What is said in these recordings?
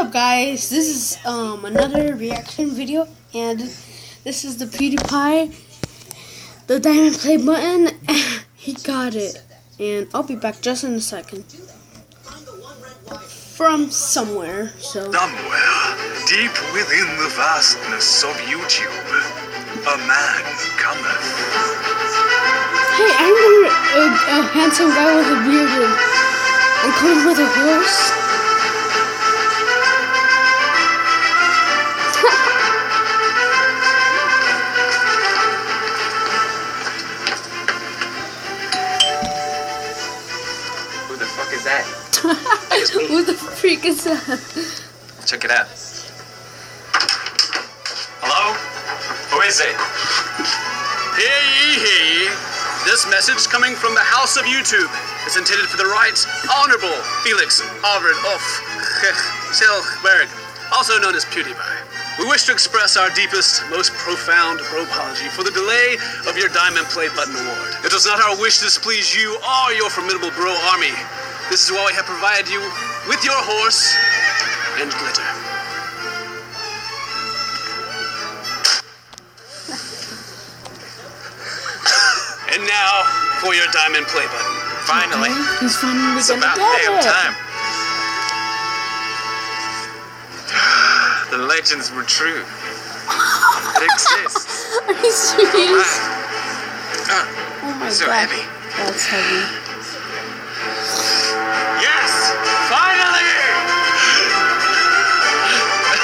up, guys? This is another reaction video, and this is the Pewdiepie the Diamond play button. He got it, and I'll be back just in a second. From somewhere, so somewhere deep within the vastness of YouTube, a man cometh. Hey, I remember a handsome guy with a beard and coming with a horse. Who the fuck is that? Who the freak is that? Check it out. Hello? Who is it? Hear ye, hear ye. This message coming from the House of YouTube is intended for the Right Honorable Felix Alfred Selberg, also known as Pewdiepie. We wish to express our deepest, most profound apology for the delay of your Diamond Play Button Award. It was not our wish to displease you or your formidable bro army. This is why we have provided you with your horse and glitter. And now for your Diamond Play Button. Finally. Okay, he's finally It's gonna about get damn it. time. The legends were true. It exists. Are you serious? Oh my so god. heavy. That's heavy. Yes! Finally!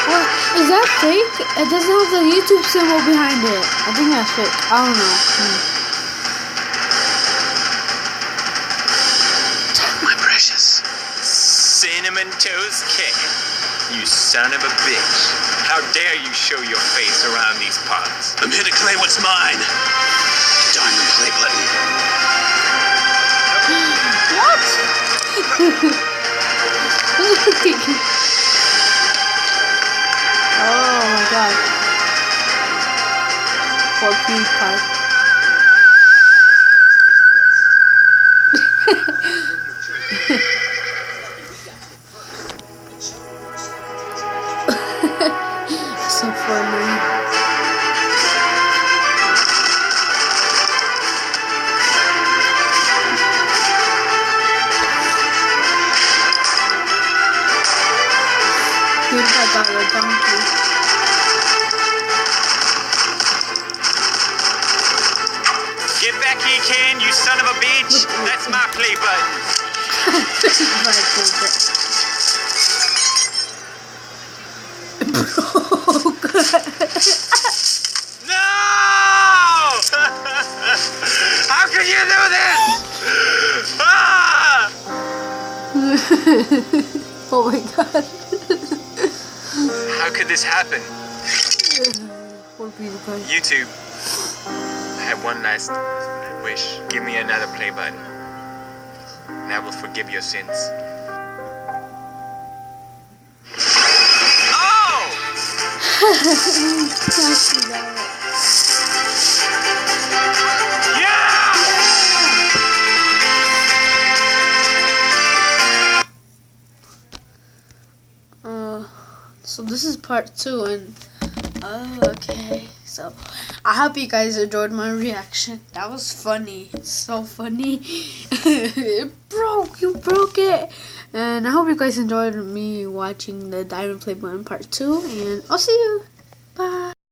What? Is that fake? It doesn't have the YouTube symbol behind it. I think that's fake. I don't know. My precious. Cinnamon Toast Cake. You son of a bitch. How dare you show your face around these parts? I'm here to claim what's mine. Diamond Play Button. What? Oh my god. Poor Pewdiepie. So funny. Pewdiepie got a donkey. Get back here, Ken, you son of a bitch. That's my play button. No! How could you do this? Ah! Oh my god. How could this happen? Poor Pewdiepie. YouTube, I have one last wish. Give me another play button, and I will forgive your sins. Oh! Actually, that So this is part 2, and okay, so I hope you guys enjoyed my reaction. That was funny. It's so funny. It broke. You broke it. And I hope you guys enjoyed me watching the Diamond Play Button part 2, and I'll see you. Bye.